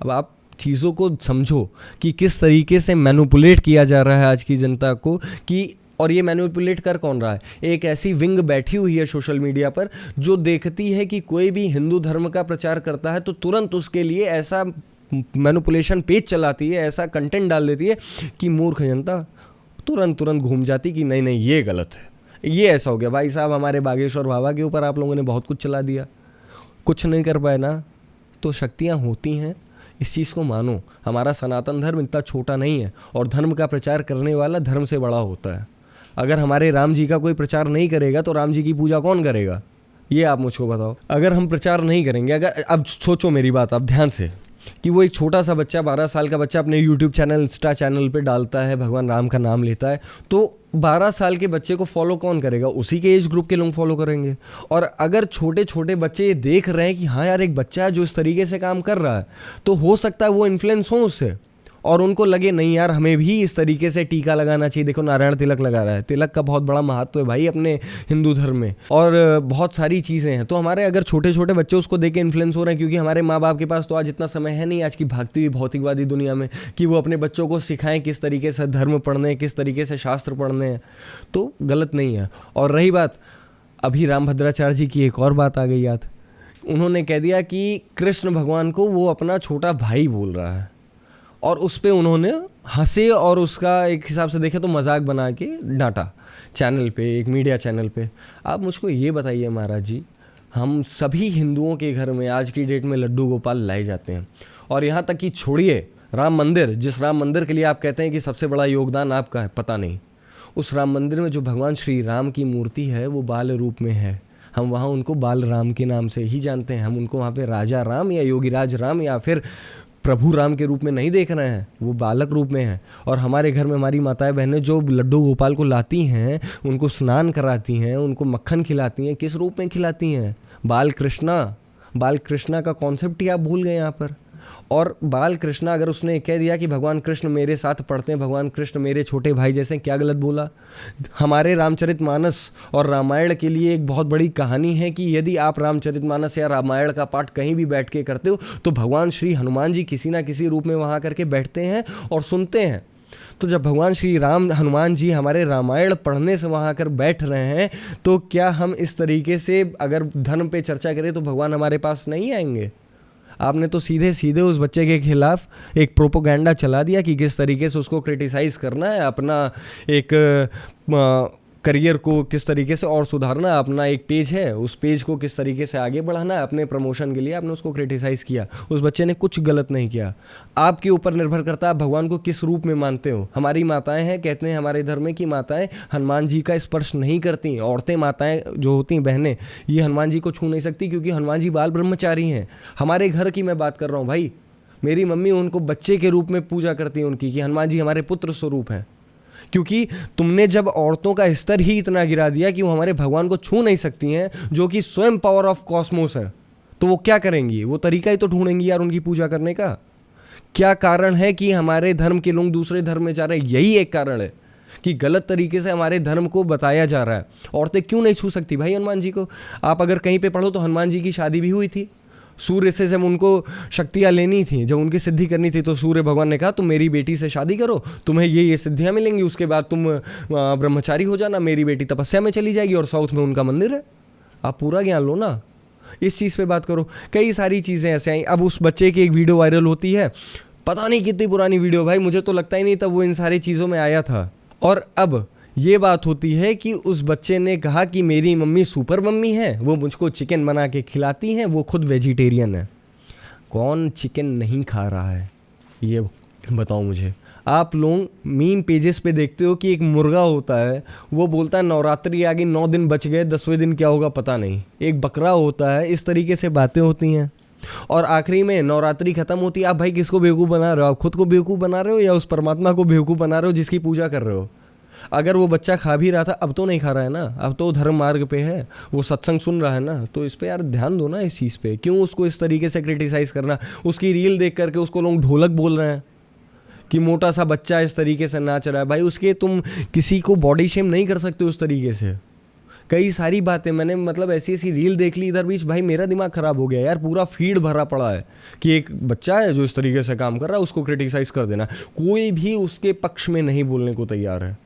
[SPEAKER 1] अब आप चीज़ों को समझो कि किस तरीके से मैनिपुलेट किया जा रहा है आज की जनता को, कि और ये मैनिपुलेट कर कौन रहा है? एक ऐसी विंग बैठी हुई है सोशल मीडिया पर जो देखती है कि कोई भी हिंदू धर्म का प्रचार करता है तो तुरंत उसके लिए ऐसा मैनिपुलेशन पेज चलाती है, ऐसा कंटेंट डाल देती है कि मूर्ख जनता तुरंत घूम जाती कि नहीं नहीं ये गलत है, ये ऐसा हो गया। भाई साहब, हमारे बागेश्वर बाबा के ऊपर आप लोगों ने बहुत कुछ चला दिया, कुछ नहीं कर पाए ना। तो शक्तियाँ होती हैं, इस चीज़ को मानो। हमारा सनातन धर्म इतना छोटा नहीं है, और धर्म का प्रचार करने वाला धर्म से बड़ा होता है। अगर हमारे राम जी का कोई प्रचार नहीं करेगा तो राम जी की पूजा कौन करेगा? ये आप मुझको बताओ। अगर हम प्रचार नहीं करेंगे, अगर अब सोचो मेरी बात आप ध्यान से, कि वो एक छोटा सा बच्चा 12 साल का बच्चा अपने यूट्यूब चैनल, इंस्टा चैनल पे डालता है, भगवान राम का नाम लेता है, तो 12 साल के बच्चे को फॉलो कौन करेगा? उसी के एज ग्रुप के लोग फॉलो करेंगे। और अगर छोटे छोटे बच्चे ये देख रहे हैं कि हाँ यार एक बच्चा है जो इस तरीके से काम कर रहा है, तो हो सकता है वो इन्फ्लुएंस हो उससे, और उनको लगे नहीं यार हमें भी इस तरीके से टीका लगाना चाहिए। देखो नारायण तिलक लगा रहा है, तिलक का बहुत बड़ा महत्व है भाई अपने हिंदू धर्म में, और बहुत सारी चीज़ें हैं। तो हमारे अगर छोटे छोटे बच्चे उसको देख के इन्फ्लुएंस हो रहे हैं, क्योंकि हमारे माँ बाप के पास तो आज इतना समय है नहीं आज की भागती हुई भौतिकवादी दुनिया में कि वो अपने बच्चों को सिखाएं किस तरीके से धर्म पढ़ने हैं, किस तरीके से शास्त्र पढ़ने हैं, तो गलत नहीं है। और रही बात, अभी रामभद्राचार्य जी की एक और बात आ गई याद। उन्होंने कह दिया कि कृष्ण भगवान को वो अपना छोटा भाई बोल रहा है, और उस पे उन्होंने हंसे और उसका एक हिसाब से देखे तो मजाक बना के डांटा चैनल पे, एक मीडिया चैनल पे। आप मुझको ये बताइए महाराज जी, हम सभी हिंदुओं के घर में आज की डेट में लड्डू गोपाल लाए जाते हैं, और यहाँ तक कि छोड़िए राम मंदिर, जिस राम मंदिर के लिए आप कहते हैं कि सबसे बड़ा योगदान आपका है, पता नहीं उस राम मंदिर में जो भगवान श्री राम की मूर्ति है वो बाल रूप में है। हम वहाँ उनको बाल राम के नाम से ही जानते हैं। हम उनको वहाँ पे राजा राम या योगीराज राम या फिर प्रभु राम के रूप में नहीं देख रहे हैं, वो बालक रूप में है। और हमारे घर में हमारी माताएं बहनें जो लड्डू गोपाल को लाती हैं, उनको स्नान कराती हैं, उनको मक्खन खिलाती हैं, किस रूप में खिलाती हैं? बाल कृष्णा का कॉन्सेप्ट ही आप भूल गए यहाँ पर। और बाल कृष्णा, अगर उसने कह दिया कि भगवान कृष्ण मेरे साथ पढ़ते हैं, भगवान कृष्ण मेरे छोटे भाई जैसे, क्या गलत बोला? हमारे रामचरितमानस और रामायण के लिए एक बहुत बड़ी कहानी है कि यदि आप रामचरितमानस या रामायण का पाठ कहीं भी बैठ के करते हो तो भगवान श्री हनुमान जी किसी ना किसी रूप में वहाँ करके बैठते हैं और सुनते हैं। तो जब भगवान श्री राम हनुमान जी हमारे रामायण पढ़ने से वहाँ आकर बैठ रहे हैं, तो क्या हम इस तरीके से अगर धर्म पे चर्चा करें तो भगवान हमारे पास नहीं आएंगे? आपने तो सीधे सीधे उस बच्चे के खिलाफ एक प्रोपोगेंडा चला दिया कि किस तरीके से उसको क्रिटिसाइज़ करना है, अपना एक करियर को किस तरीके से और सुधारना है, अपना एक पेज है उस पेज को किस तरीके से आगे बढ़ाना है अपने प्रमोशन के लिए। आपने उसको क्रिटिसाइज़ किया। उस बच्चे ने कुछ गलत नहीं किया। आपके ऊपर निर्भर करता है आप भगवान को किस रूप में मानते हो। हमारी माताएं हैं, कहते हैं हमारे धर्म में कि माताएं हनुमान जी का स्पर्श नहीं करती। औरतें माताएं जो होती हैं, बहनें, ये हनुमान जी को छू नहीं सकती क्योंकि हनुमान जी बाल ब्रह्मचारी हैं। हमारे घर की मैं बात कर रहा हूँ भाई। मेरी मम्मी उनको बच्चे के रूप में पूजा करती हैं उनकी, कि हनुमान जी हमारे पुत्र स्वरूप हैं। क्योंकि तुमने जब औरतों का स्तर ही इतना गिरा दिया कि वो हमारे भगवान को छू नहीं सकती हैं, जो कि स्वयं पावर ऑफ कॉस्मोस है, तो वो क्या करेंगी? वो तरीका ही तो ढूंढेंगी यार उनकी पूजा करने का। क्या कारण है कि हमारे धर्म के लोग दूसरे धर्म में जा रहे हैं? यही एक कारण है कि गलत तरीके से हमारे धर्म को बताया जा रहा है। औरतें क्यों नहीं छू सकती भाई हनुमान जी को? आप अगर कहीं पे पढ़ो तो हनुमान जी की शादी भी हुई थी। सूर्य से जब उनको शक्तियाँ लेनी थी, जब उनकी सिद्धि करनी थी, तो सूर्य भगवान ने कहा तुम मेरी बेटी से शादी करो, तुम्हें ये सिद्धियाँ मिलेंगी, उसके बाद तुम ब्रह्मचारी हो जाना, मेरी बेटी तपस्या में चली जाएगी और साउथ में उनका मंदिर है। आप पूरा ज्ञान लो ना, इस चीज़ पे बात करो। कई सारी चीज़ें ऐसे आई। अब उस बच्चे की एक वीडियो वायरल होती है, पता नहीं कितनी पुरानी वीडियो भाई, मुझे तो लगता ही नहीं तब वो इन सारी चीज़ों में आया था। और अब ये बात होती है कि उस बच्चे ने कहा कि मेरी मम्मी सुपर मम्मी है, वो मुझको चिकन बना के खिलाती हैं, वो खुद वेजिटेरियन है। कौन चिकन नहीं खा रहा है ये बताओ मुझे। आप लोग मीम पेजेस पे देखते हो कि एक मुर्गा होता है, वो बोलता है नवरात्रि आ गई, 9 दिन बच गए, 10वें दिन क्या होगा पता नहीं। एक बकरा होता है, इस तरीके से बातें होती हैं। और आखिरी में नवरात्रि खत्म होती है। आप भाई किसको बेवकूफ़ बना रहे हो? आप खुद को बेवकूफ़ बना रहे हो या उस परमात्मा को बेवकूफ़ बना रहे हो जिसकी पूजा कर रहे हो? अगर वो बच्चा खा भी रहा था, अब तो नहीं खा रहा है ना, अब तो धर्म मार्ग पे है, वो सत्संग सुन रहा है ना, तो इस पे यार ध्यान दो ना इस चीज़ पे। क्यों उसको इस तरीके से क्रिटिसाइज़ करना? उसकी रील देख करके उसको लोग ढोलक बोल रहे हैं कि मोटा सा बच्चा इस तरीके से नाच रहा है। भाई उसके तुम किसी को बॉडी शेम नहीं कर सकते उस तरीके से। कई सारी बातें मैंने मतलब ऐसी ऐसी रील देख ली इधर बीच, भाई मेरा दिमाग ख़राब हो गया यार। पूरा फीड भरा पड़ा है कि एक बच्चा है जो इस तरीके से काम कर रहा है, उसको क्रिटिसाइज़ कर देना। कोई भी उसके पक्ष में नहीं बोलने को तैयार है।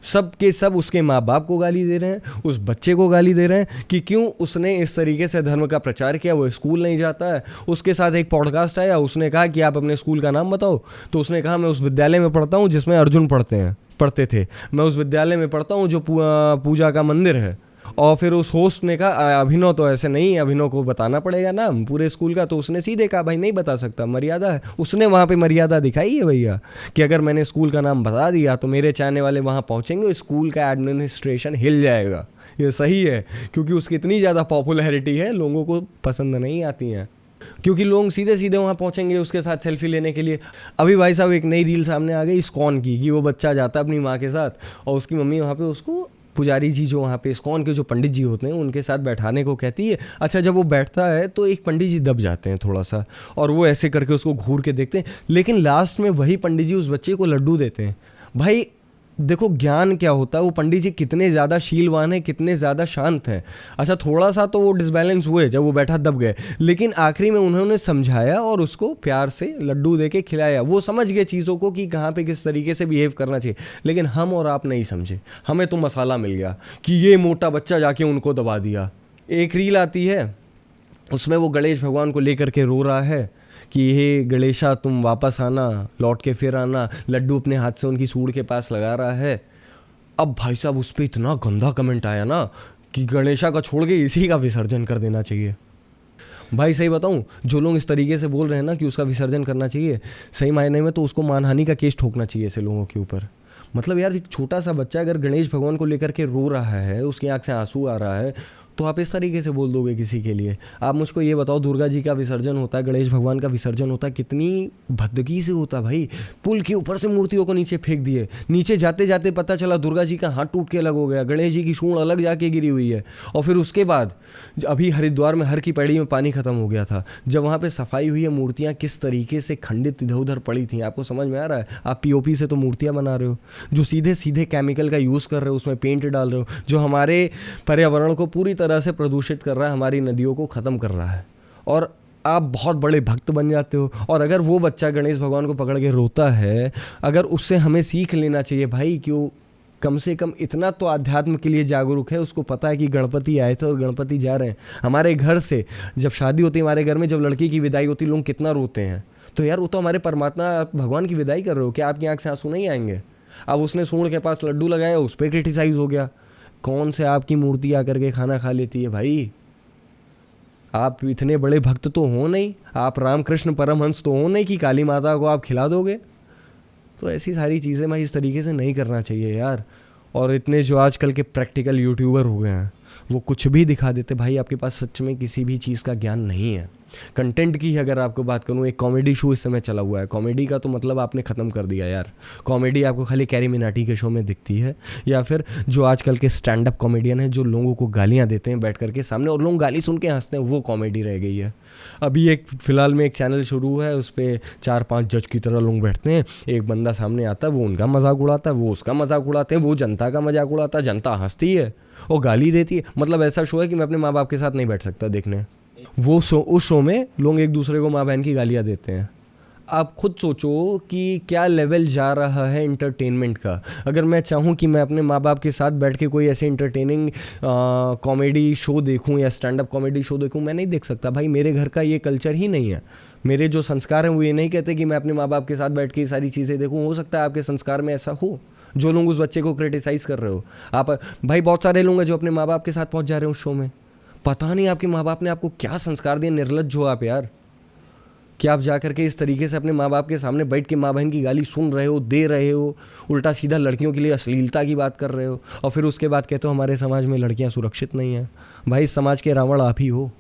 [SPEAKER 1] सब के सब उसके माँ बाप को गाली दे रहे हैं, उस बच्चे को गाली दे रहे हैं कि क्यों उसने इस तरीके से धर्म का प्रचार किया, वो स्कूल नहीं जाता है। उसके साथ एक पॉडकास्ट आया, उसने कहा कि आप अपने स्कूल का नाम बताओ, तो उसने कहा मैं उस विद्यालय में पढ़ता हूँ जिसमें अर्जुन पढ़ते थे, मैं उस विद्यालय में पढ़ता हूँ जो पूजा का मंदिर है। और फिर उस होस्ट ने कहा अभिनव तो ऐसे नहीं, अभिनव को बताना पड़ेगा नाम पूरे स्कूल का। तो उसने सीधे कहा भाई नहीं बता सकता, मर्यादा है। उसने वहाँ पे मर्यादा दिखाई है भैया कि अगर मैंने स्कूल का नाम बता दिया तो मेरे चाहने वाले वहाँ पहुँचेंगे, स्कूल का एडमिनिस्ट्रेशन हिल जाएगा। ये सही है क्योंकि उसकी इतनी ज़्यादा पॉपुलैरिटी है, लोगों को पसंद नहीं आती हैं क्योंकि लोग सीधे सीधे वहाँ पहुँचेंगे उसके साथ सेल्फी लेने के लिए। अभी भाई साहब एक नई रील सामने आ गई इस्कॉन की, कि वो बच्चा जाता है अपनी माँ के साथ और उसकी मम्मी वहाँ पे उसको पुजारी जी जो वहाँ पे इस्कॉन के जो पंडित जी होते हैं उनके साथ बैठाने को कहती है। अच्छा जब वो बैठता है तो एक पंडित जी दब जाते हैं थोड़ा सा और वो ऐसे करके उसको घूर के देखते हैं, लेकिन लास्ट में वही पंडित जी उस बच्चे को लड्डू देते हैं। भाई देखो ज्ञान क्या होता है, वो पंडित जी कितने ज़्यादा शीलवान हैं, कितने ज़्यादा शांत हैं। अच्छा थोड़ा सा तो वो डिसबैलेंस हुए जब वो बैठा दब गए, लेकिन आखिरी में उन्होंने समझाया और उसको प्यार से लड्डू दे के खिलाया। वो समझ गए चीज़ों को कि कहाँ पे किस तरीके से बिहेव करना चाहिए। लेकिन हम और आप नहीं समझे, हमें तो मसाला मिल गया कि ये मोटा बच्चा जाके उनको दबा दिया। एक रील आती है, उसमें वो गणेश भगवान को लेकर के रो रहा है कि हे गणेशा तुम वापस आना, लौट के फिर आना। लड्डू अपने हाथ से उनकी सूंड के पास लगा रहा है। अब भाई साहब उस पर इतना गंदा कमेंट आया ना कि गणेशा का छोड़ के इसी का विसर्जन कर देना चाहिए। भाई सही बताऊं, जो लोग इस तरीके से बोल रहे हैं ना कि उसका विसर्जन करना चाहिए, सही मायने में तो उसको मानहानि का केस ठोकना चाहिए ऐसे लोगों के ऊपर। मतलब यार एक छोटा सा बच्चा अगर गणेश भगवान को लेकर के रो रहा है, उसकी आंख से आंसू आ रहा है, तो आप इस तरीके से बोल दोगे किसी के लिए? आप मुझको ये बताओ, दुर्गा जी का विसर्जन होता है, गणेश भगवान का विसर्जन होता है, कितनी भद्दगी से होता है भाई। पुल के ऊपर से मूर्तियों को नीचे फेंक दिए, नीचे जाते जाते पता चला दुर्गा जी का हाथ टूट के अलग हो गया, गणेश जी की सूंड अलग जाके गिरी हुई है। और फिर उसके बाद अभी हरिद्वार में हर की पैड़ी में पानी खत्म हो गया था, जब वहाँ पे सफाई हुई है, मूर्तियाँ किस तरीके से खंडित इधर उधर पड़ी थी। आपको समझ में आ रहा है? आप पीओपी से तो मूर्तियाँ बना रहे हो, जो सीधे सीधे केमिकल का यूज़ कर रहे हो, उसमें पेंट डाल रहे हो, जो हमारे पर्यावरण को पूरी तरह से प्रदूषित कर रहा है, हमारी नदियों को ख़त्म कर रहा है। और आप बहुत बड़े भक्त बन जाते हो। और अगर वो बच्चा गणेश भगवान को पकड़ के रोता है, अगर उससे हमें सीख लेना चाहिए भाई, क्यों कम से कम इतना तो आध्यात्म के लिए जागरूक है, उसको पता है कि गणपति आए थे और गणपति जा रहे हैं। हमारे घर से जब शादी होती है, हमारे घर में जब लड़की की विदाई होती है, लोग कितना रोते हैं। तो यार वो तो हमारे परमात्मा भगवान की विदाई कर रहे हो, क्या आपकी आंख से आंसू नहीं आएंगे? अब उसने सूंड के पास लड्डू लगाया, उस पर क्रिटिसाइज हो गया। कौन से आपकी मूर्ति आकर के खाना खा लेती है भाई? आप इतने बड़े भक्त तो हो नहीं, आप रामकृष्ण परमहंस तो हो नहीं कि काली माता को आप खिला दोगे। तो ऐसी सारी चीज़ें भाई इस तरीके से नहीं करना चाहिए यार। और इतने जो आजकल के प्रैक्टिकल यूट्यूबर हो गए हैं, वो कुछ भी दिखा देते। भाई आपके पास सच में किसी भी चीज़ का ज्ञान नहीं है। कंटेंट की अगर आपको बात करूँ, एक कॉमेडी शो इस समय चला हुआ है। कॉमेडी का तो मतलब आपने ख़त्म कर दिया यार। कॉमेडी आपको खाली कैरी मिनाटी के शो में दिखती है, या फिर जो आजकल के स्टैंड अप कॉमेडियन हैं जो लोगों को गालियाँ देते हैं बैठ करके सामने, और लोग गाली सुन के हंसते हैं, वो कॉमेडी रह गई है। अभी एक फ़िलहाल में एक चैनल शुरू है, उस पर 4-5 जज की तरह लोग बैठते हैं। एक बंदा सामने आता है, वो उनका मजाक उड़ाता है, वो उसका मजाक उड़ाते हैं, वो जनता का मजाक उड़ाता है, जनता हंसती है और गाली देती है। मतलब ऐसा शो है कि मैं अपने माँ बाप के साथ नहीं बैठ सकता देखने। वो शो, उस शो में लोग एक दूसरे को माँ बहन की गालियाँ देते हैं। आप खुद सोचो कि क्या लेवल जा रहा है एंटरटेनमेंट का। अगर मैं चाहूँ कि मैं अपने माँ बाप के साथ बैठ के कोई ऐसे एंटरटेनिंग कॉमेडी शो देखूँ या स्टैंड अप कॉमेडी शो देखूँ, मैं नहीं देख सकता भाई। मेरे घर का ये कल्चर ही नहीं है। मेरे जो संस्कार हैं वो ये नहीं कहते कि मैं अपने माँ बाप के साथ बैठ के ये सारी चीज़ें देखूँ। हो सकता है आपके संस्कार में ऐसा हो, जो लोग उस बच्चे को क्रिटिसाइज़ कर रहे हो आप। भाई बहुत सारे लोग हैं जो अपने माँ बाप के साथ पहुँच जा रहे हैं उस शो में। पता नहीं आपके माँ बाप ने आपको क्या संस्कार दिए, निर्लज्ज हो आप यार, कि आप जा करके इस तरीके से अपने माँ बाप के सामने बैठ के माँ बहन की गाली सुन रहे हो, दे रहे हो, उल्टा सीधा लड़कियों के लिए अश्लीलता की बात कर रहे हो, और फिर उसके बाद कहते हो हमारे समाज में लड़कियाँ सुरक्षित नहीं हैं। भाई इस समाज के रावण आप ही हो।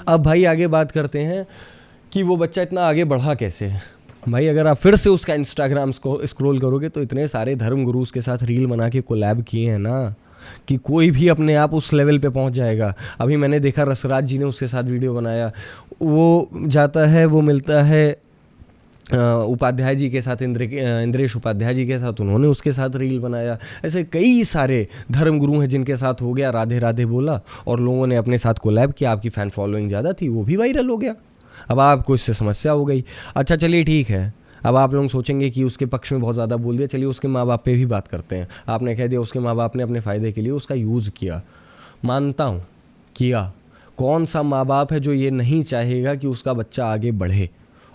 [SPEAKER 1] अब भाई आगे बात करते हैं कि वो बच्चा इतना आगे बढ़ा कैसे है। भाई अगर आप फिर से उसका इंस्टाग्राम स्क्रॉल करोगे तो इतने सारे धर्म गुरुज के साथ रील बना के कोलैब किए हैं ना कि कोई भी अपने आप उस लेवल पे पहुंच जाएगा। अभी मैंने देखा रसराज जी ने उसके साथ वीडियो बनाया, वो जाता है, वो मिलता है उपाध्याय जी के साथ, इंद्रेश उपाध्याय जी के साथ, उन्होंने उसके साथ रील बनाया। ऐसे कई सारे धर्म गुरु हैं जिनके साथ हो गया, राधे राधे बोला और लोगों ने अपने साथ कोलैब किया। आपकी फ़ैन फॉलोइंग ज़्यादा थी, वो भी वायरल हो गया। अब आपको इससे समस्या हो गई। अच्छा चलिए ठीक है, अब आप लोग सोचेंगे कि उसके पक्ष में बहुत ज़्यादा बोल दिया, चलिए उसके माँ बाप पे भी बात करते हैं। आपने कह दिया उसके माँ बाप ने अपने फ़ायदे के लिए उसका यूज़ किया, मानता हूँ किया। कौन सा माँ बाप है जो ये नहीं चाहेगा कि उसका बच्चा आगे बढ़े।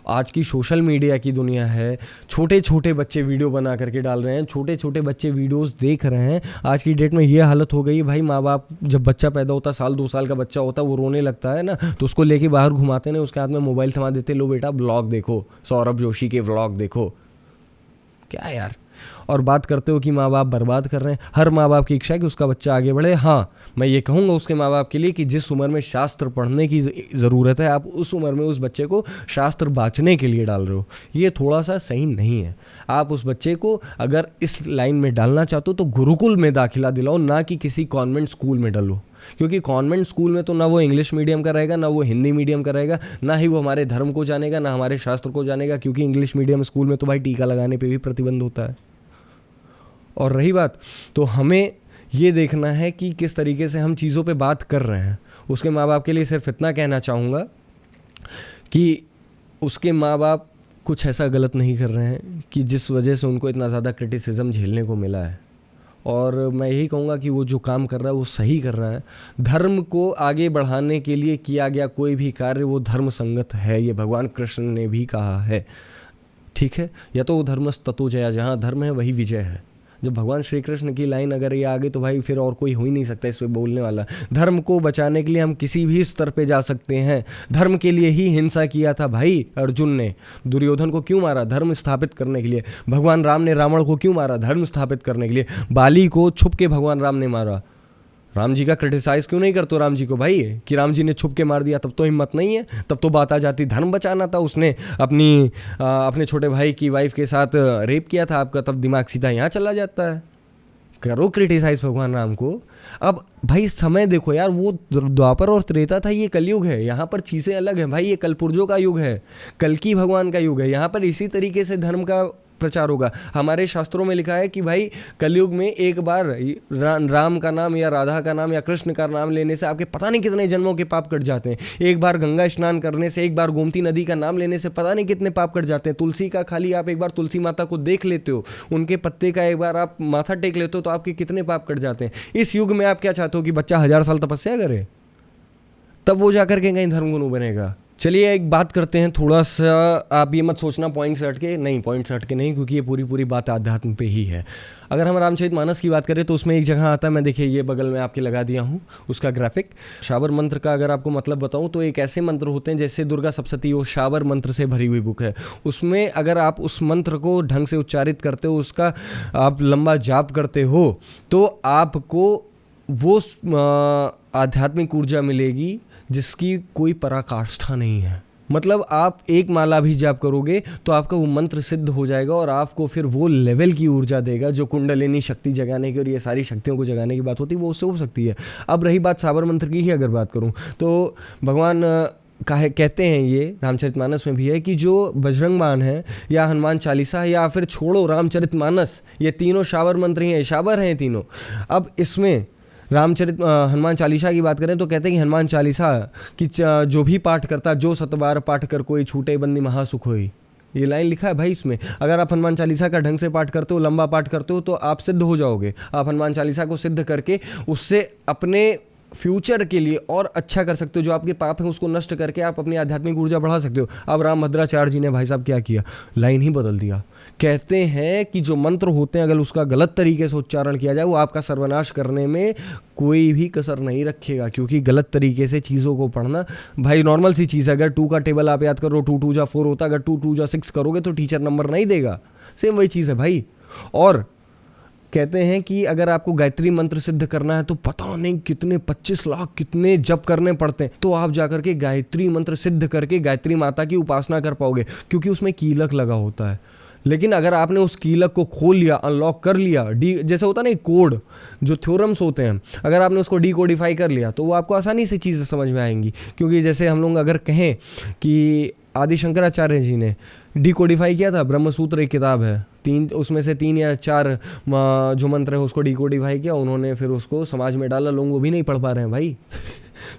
[SPEAKER 1] आज की सोशल मीडिया की दुनिया है, छोटे छोटे बच्चे वीडियो बना करके डाल रहे हैं, छोटे छोटे बच्चे वीडियोस देख रहे हैं। आज की डेट में ये हालत हो गई है भाई, माँ बाप जब बच्चा पैदा होता, 1-2 साल का बच्चा होता, वो रोने लगता है ना, तो उसको लेके बाहर घुमाते हैं, उसके हाथ में मोबाइल थमा देते, लो बेटा ब्लॉग देखो, सौरभ जोशी के व्लॉग देखो। क्या यार। और बात करते हो कि माँ बाप बर्बाद कर रहे हैं। हर माँ बाप की इच्छा है कि उसका बच्चा आगे बढ़े। हाँ, मैं ये कहूँगा उसके माँ बाप के लिए कि जिस उम्र में शास्त्र पढ़ने की ज़रूरत है, आप उस उम्र में उस बच्चे को शास्त्र बाँचने के लिए डाल रहे हो, ये थोड़ा सा सही नहीं है। आप उस बच्चे को अगर इस लाइन में डालना चाहते हो तो गुरुकुल में दाखिला दिलाओ, ना कि किसी कॉन्वेंट स्कूल में डालो। क्योंकि कॉन्वेंट स्कूल में तो ना वो इंग्लिश मीडियम का रहेगा, ना वो हिंदी मीडियम का रहेगा, ना ही वो हमारे धर्म को जानेगा, ना हमारे शास्त्र को जानेगा। क्योंकि इंग्लिश मीडियम स्कूल में तो भाई टीका लगाने पे भी प्रतिबंध होता है। और रही बात, तो हमें ये देखना है कि किस तरीके से हम चीज़ों पे बात कर रहे हैं। उसके माँ बाप के लिए सिर्फ इतना कहना चाहूँगा कि उसके माँ बाप कुछ ऐसा गलत नहीं कर रहे हैं कि जिस वजह से उनको इतना ज़्यादा क्रिटिसिज्म झेलने को मिला है। और मैं यही कहूँगा कि वो जो काम कर रहा है वो सही कर रहा है। धर्म को आगे बढ़ाने के लिए किया गया कोई भी कार्य वो धर्म संगत है, ये भगवान कृष्ण ने भी कहा है, ठीक है। या तो वो धर्मस्ततो जया, जहाँ धर्म है वही विजय है। जब भगवान श्री कृष्ण की लाइन अगर ये आ गई तो भाई फिर और कोई हो ही नहीं सकता इस पे बोलने वाला। धर्म को बचाने के लिए हम किसी भी स्तर पे जा सकते हैं। धर्म के लिए ही हिंसा किया था भाई अर्जुन ने। दुर्योधन को क्यों मारा? धर्म स्थापित करने के लिए। भगवान राम ने रावण को क्यों मारा? धर्म स्थापित करने के लिए। बाली को छुप के भगवान राम ने मारा। राम जी का क्रिटिसाइज क्यों नहीं करते राम जी को भाई कि राम जी ने छुप के मार दिया? तब तो हिम्मत नहीं है, तब तो बात आ जाती धर्म बचाना था। उसने अपने छोटे भाई की वाइफ के साथ रेप किया था आपका, तब दिमाग सीधा यहाँ चला जाता है। करो क्रिटिसाइज भगवान राम को। अब भाई समय देखो यार, वो द्वापर और त्रेता था, ये कलयुग है। यहाँ पर चीज़ें अलग हैं भाई, ये कलपुर्जों का युग है, कल्कि भगवान का युग है। यहाँ पर इसी तरीके से धर्म का प्रचार होगा। हमारे शास्त्रों में लिखा है कि भाई कलयुग में एक बार राम का नाम या राधा का नाम या कृष्ण का नाम लेने से आपके पता नहीं कितने जन्मों के पाप कट जाते हैं। एक बार गंगा स्नान करने से, एक बार गोमती नदी का नाम लेने से पता नहीं कितने पाप कट जाते हैं। तुलसी का खाली आप एक बार तुलसी माता को देख लेते हो, उनके पत्ते का एक बार आप माथा टेक लेते हो तो आपके कितने पाप कट जाते हैं। इस युग में आप क्या चाहते हो कि बच्चा 1000 साल तपस्या करे, तब वो जाकर के कहीं धर्मगुरु बनेगा? चलिए एक बात करते हैं थोड़ा सा, आप ये मत सोचना पॉइंट से हट के नहीं, क्योंकि ये पूरी बात आध्यात्म पे ही है। अगर हम रामचरितमानस की बात करें तो उसमें एक जगह आता है, मैं देखिए ये बगल में आपके लगा दिया हूँ उसका ग्राफिक। शाबर मंत्र का अगर आपको मतलब बताऊँ तो एक ऐसे मंत्र होते हैं जैसे दुर्गा सप्तशती वो शाबर मंत्र से भरी हुई बुक है। उसमें अगर आप उस मंत्र को ढंग से उच्चारित करते हो, उसका आप लंबा जाप करते हो, तो आपको वो आध्यात्मिक ऊर्जा मिलेगी जिसकी कोई पराकाष्ठा नहीं है। मतलब आप एक माला भी जाप करोगे तो आपका वो मंत्र सिद्ध हो जाएगा और आपको फिर वो लेवल की ऊर्जा देगा जो कुंडलिनी शक्ति जगाने की और ये सारी शक्तियों को जगाने की बात होती है, वो उससे हो सकती है। अब रही बात शाबर मंत्र की ही अगर बात करूं तो भगवान कहते हैं, ये रामचरितमानस में भी है कि जो बजरंग बाण है या हनुमान चालीसा है या फिर छोड़ो रामचरितमानस, ये तीनों शाबर मंत्र ही हैं, शाबर हैं तीनों। अब इसमें हनुमान चालीसा की बात करें तो कहते हैं कि हनुमान चालीसा कि जो भी पाठ करता, जो 7 बार पाठ कर कोई छूटे बंदी महासुख होई। ये लाइन लिखा है भाई इसमें। अगर आप हनुमान चालीसा का ढंग से पाठ करते हो, लंबा पाठ करते हो, तो आप सिद्ध हो जाओगे। आप हनुमान चालीसा को सिद्ध करके उससे अपने फ्यूचर के लिए और अच्छा कर सकते हो। जो आपके पाप हैं उसको नष्ट करके आप अपनी आध्यात्मिक ऊर्जा बढ़ा सकते हो। अब राम भद्राचार्य जी ने भाई साहब क्या किया, लाइन ही बदल दिया। कहते हैं कि जो मंत्र होते हैं अगर उसका गलत तरीके से उच्चारण किया जाए वो आपका सर्वनाश करने में कोई भी कसर नहीं रखेगा, क्योंकि गलत तरीके से चीज़ों को पढ़ना भाई नॉर्मल सी चीज़ है। अगर 2 का टेबल आप याद करो, 2 2 जा 4 होता, अगर 2 2 जा 6 करोगे तो टीचर नंबर नहीं देगा। सेम वही चीज़ है भाई। और कहते हैं कि अगर आपको गायत्री मंत्र सिद्ध करना है तो पता नहीं कितने 25 लाख कितने जप करने पड़ते हैं, तो आप जाकर के गायत्री मंत्र सिद्ध करके गायत्री माता की उपासना कर पाओगे, क्योंकि उसमें कीलक लगा होता है। लेकिन अगर आपने उस कीलक को खोल लिया, अनलॉक कर लिया, जैसे होता ना कोड, जो थ्योरम्स होते हैं, अगर आपने उसको डिकोडिफाई कर लिया तो वो आपको आसानी से चीज़ें समझ में आएंगी। क्योंकि जैसे हम लोग अगर कहें कि आदि शंकराचार्य जी ने डिकोडिफाई किया था, ब्रह्मसूत्र एक किताब है, 3 उसमें से 3 या 4 जो मंत्र है उसको डिकोडिफाई किया उन्होंने, फिर उसको समाज में डाला। लोग वो भी नहीं पढ़ पा रहे हैं भाई।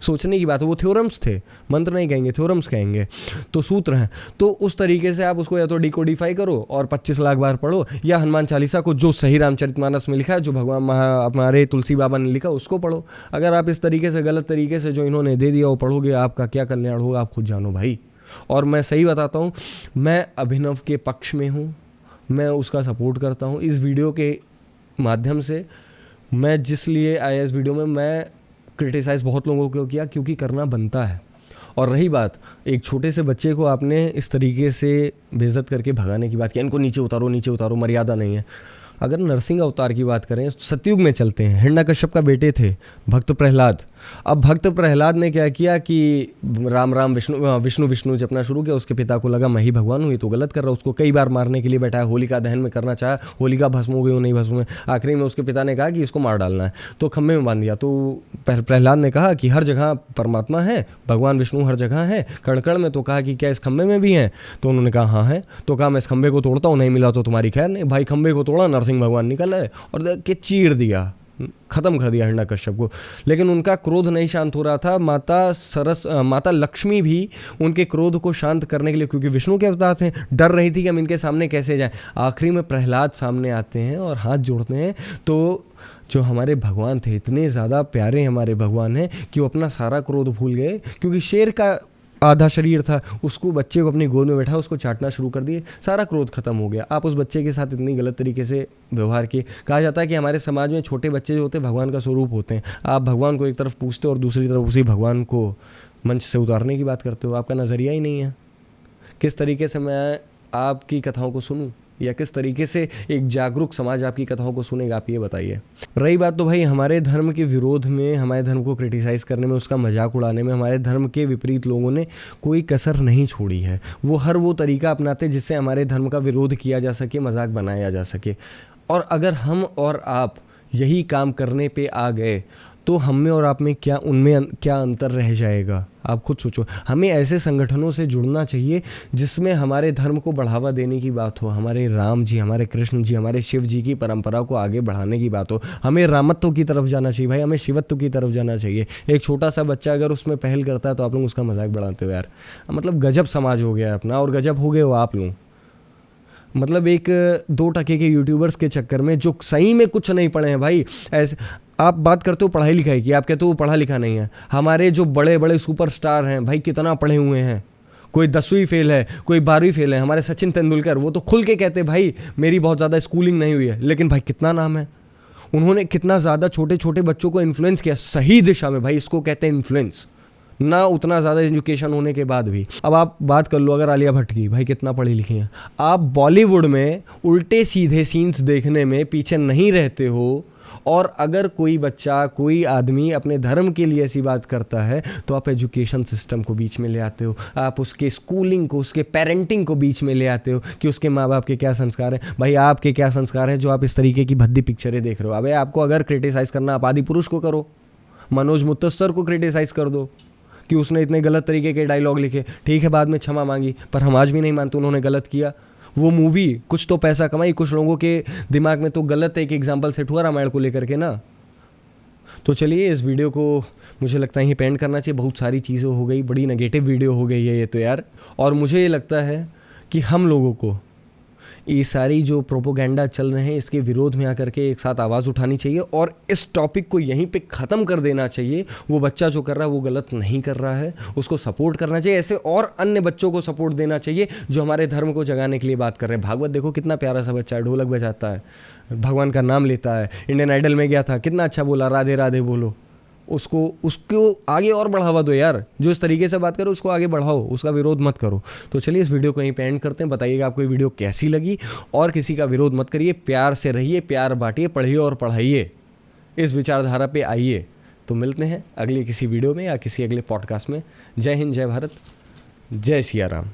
[SPEAKER 1] सोचने की बात है, वो थ्योरम्स थे, मंत्र नहीं कहेंगे, थ्योरम्स कहेंगे, तो सूत्र हैं। तो उस तरीके से आप उसको या तो डिकोडिफाई करो और 25 लाख बार पढ़ो, या हनुमान चालीसा को जो सही रामचरितमानस में लिखा है, जो भगवान हमारे तुलसी बाबा ने लिखा उसको पढ़ो। अगर आप इस तरीके से गलत तरीके से जो इन्होंने दे दिया वो पढ़ोगे, आपका क्या कल्याण होगा आप खुद जानो भाई। और मैं सही बताता हूँ, मैं अभिनव के पक्ष में हूँ, मैं उसका सपोर्ट करता हूँ। इस वीडियो के माध्यम से मैं जिस लिए आया इस वीडियो में, मैं क्रिटिसाइज़ बहुत लोगों को किया क्योंकि करना बनता है। और रही बात एक छोटे से बच्चे को आपने इस तरीके से बेइज्जत करके भगाने की बात की, इनको नीचे उतारो, मर्यादा नहीं है। अगर नरसिंह अवतार की बात करें, सतयुग में चलते हैं, हिरण्यकश्यप का बेटे थे भक्त प्रहलाद। अब भक्त प्रहलाद ने क्या किया कि राम राम विष्णु विष्णु जपना शुरू किया। उसके पिता को लगा मैं ही भगवान हूँ, ये तो गलत कर रहा हूँ। उसको कई बार मारने के लिए बैठाया, होलिका दहन में करना चाहा, होलिका भस्म हो गई, वो नहीं भस्म हुए। आखिरी में उसके पिता ने कहा कि इसको मार डालना है, तो खम्भे में बांध दिया। तो प्रहलाद ने कहा कि हर जगह परमात्मा है, भगवान विष्णु हर जगह है, कण कण में। तो कहा कि क्या इस खम्भे में भी हैं? तो उन्होंने कहा हाँ है। तो कहा मैं इस खम्भे को तोड़ता हूँ, नहीं मिला तो तुम्हारी खैर नहीं। भाई खम्भे को तोड़ा, नरसिंह भगवान निकल आए और देख के चीर दिया, खत्म कर दिया हिरण्यकश्यप को। लेकिन उनका क्रोध नहीं शांत हो रहा था। माता लक्ष्मी भी उनके क्रोध को शांत करने के लिए, क्योंकि विष्णु के अवतार थे, डर रही थी कि हम इनके सामने कैसे जाएं। आखिरी में प्रहलाद सामने आते हैं और हाथ जोड़ते हैं। तो जो हमारे भगवान थे, इतने ज़्यादा प्यारे हमारे भगवान हैं कि वो अपना सारा क्रोध भूल गए, क्योंकि शेर का आधा शरीर था, उसको बच्चे को अपनी गोद में बैठा, उसको चाटना शुरू कर दिए, सारा क्रोध खत्म हो गया। आप उस बच्चे के साथ इतनी गलत तरीके से व्यवहार किए। कहा जाता है कि हमारे समाज में छोटे बच्चे जो होते हैं भगवान का स्वरूप होते हैं। आप भगवान को एक तरफ पूछते हो और दूसरी तरफ उसी भगवान को मंच से उतारने की बात करते हो। आपका नज़रिया ही नहीं है। किस तरीके से मैं आपकी कथाओं को सुनूं, या किस तरीके से एक जागरूक समाज आपकी कथाओं को सुनेगा, आप ये बताइए। रही बात तो भाई हमारे धर्म के विरोध में, हमारे धर्म को क्रिटिसाइज़ करने में, उसका मजाक उड़ाने में हमारे धर्म के विपरीत लोगों ने कोई कसर नहीं छोड़ी है। वो तरीका अपनाते जिससे हमारे धर्म का विरोध किया जा सके, मजाक बनाया जा सके। और अगर हम और आप यही काम करने पे आ गए तो हम में और आप में क्या, उनमें क्या अंतर रह जाएगा, आप खुद सोचो। हमें ऐसे संगठनों से जुड़ना चाहिए जिसमें हमारे धर्म को बढ़ावा देने की बात हो, हमारे राम जी, हमारे कृष्ण जी, हमारे शिव जी की परंपरा को आगे बढ़ाने की बात हो। हमें रामत्व की तरफ जाना चाहिए भाई, हमें शिवत्व की तरफ जाना चाहिए। एक छोटा सा बच्चा अगर उसमें पहल करता है तो आप लोग उसका मजाक बढ़ाते हो यार। मतलब गजब समाज हो गया अपना, और गजब हो गए हो आप लोग। मतलब एक 2% के यूट्यूबर्स के चक्कर में, जो सही में कुछ नहीं पढ़े हैं भाई। ऐसे आप बात करते हो पढ़ाई लिखाई की, आप कहते हो वो पढ़ा लिखा नहीं है। हमारे जो बड़े बड़े सुपरस्टार हैं भाई, कितना पढ़े हुए हैं। कोई 10वीं फेल है, कोई 12वीं फेल है। हमारे सचिन तेंदुलकर, वो तो खुल के कहते भाई मेरी बहुत ज़्यादा स्कूलिंग नहीं हुई है, लेकिन भाई कितना नाम है। उन्होंने कितना ज़्यादा छोटे छोटे बच्चों को इन्फ्लुएंस किया सही दिशा में भाई, इसको कहते हैं इन्फ्लुएंस। ना उतना ज़्यादा एजुकेशन होने के बाद भी। अब आप बात कर लो अगर आलिया भट्ट की, भाई कितना पढ़ी लिखी हैं। आप बॉलीवुड में उल्टे सीधे सीन्स देखने में पीछे नहीं रहते हो, और अगर कोई बच्चा, कोई आदमी अपने धर्म के लिए ऐसी बात करता है तो आप एजुकेशन सिस्टम को बीच में ले आते हो, आप उसके स्कूलिंग को, उसके पेरेंटिंग को बीच में ले आते हो कि उसके माँ बाप के क्या संस्कार हैं। भाई आपके क्या संस्कार हैं जो आप इस तरीके की भद्दी पिक्चरें देख रहे हो। अबे आपको अगर क्रिटिसाइज़ करना, आप आदि पुरुष को करो, मनोज मुत्तसर को क्रिटिसाइज़ कर दो कि उसने इतने गलत तरीके के डायलॉग लिखे, ठीक है बाद में क्षमा मांगी, पर हम आज भी नहीं मानते उन्होंने गलत किया। वो मूवी कुछ तो पैसा कमाई, कुछ लोगों के दिमाग में तो गलत एक एग्जाम्पल सेट हुआ रामायण को लेकर के ना। तो चलिए इस वीडियो को मुझे लगता है यहीं पेंड करना चाहिए। बहुत सारी चीज़ें हो गई, बड़ी नेगेटिव वीडियो हो गई है ये तो यार। और मुझे ये लगता है कि हम लोगों को ये सारी जो प्रोपोगेंडा चल रहे हैं इसके विरोध में आकर के एक साथ आवाज़ उठानी चाहिए और इस टॉपिक को यहीं पे ख़त्म कर देना चाहिए। वो बच्चा जो कर रहा है वो गलत नहीं कर रहा है, उसको सपोर्ट करना चाहिए। ऐसे और अन्य बच्चों को सपोर्ट देना चाहिए जो हमारे धर्म को जगाने के लिए बात कर रहे हैं। भागवत देखो कितना प्यारा सा बच्चा है, ढोलक बजाता है, भगवान का नाम लेता है, इंडियन आइडल में गया था, कितना अच्छा बोला राधे राधे बोलो। उसको आगे और बढ़ावा दो यार। जो इस तरीके से बात करो उसको आगे बढ़ाओ, उसका विरोध मत करो। तो चलिए इस वीडियो को यहीं पे एंड करते हैं। बताइएगा आपको ये वीडियो कैसी लगी, और किसी का विरोध मत करिए, प्यार से रहिए, प्यार बांटिए, पढ़िए और पढ़ाइए, इस विचारधारा पे आइए। तो मिलते हैं अगली किसी वीडियो में या किसी अगले पॉडकास्ट में। जय हिंद, जय भारत, जय सिया राम।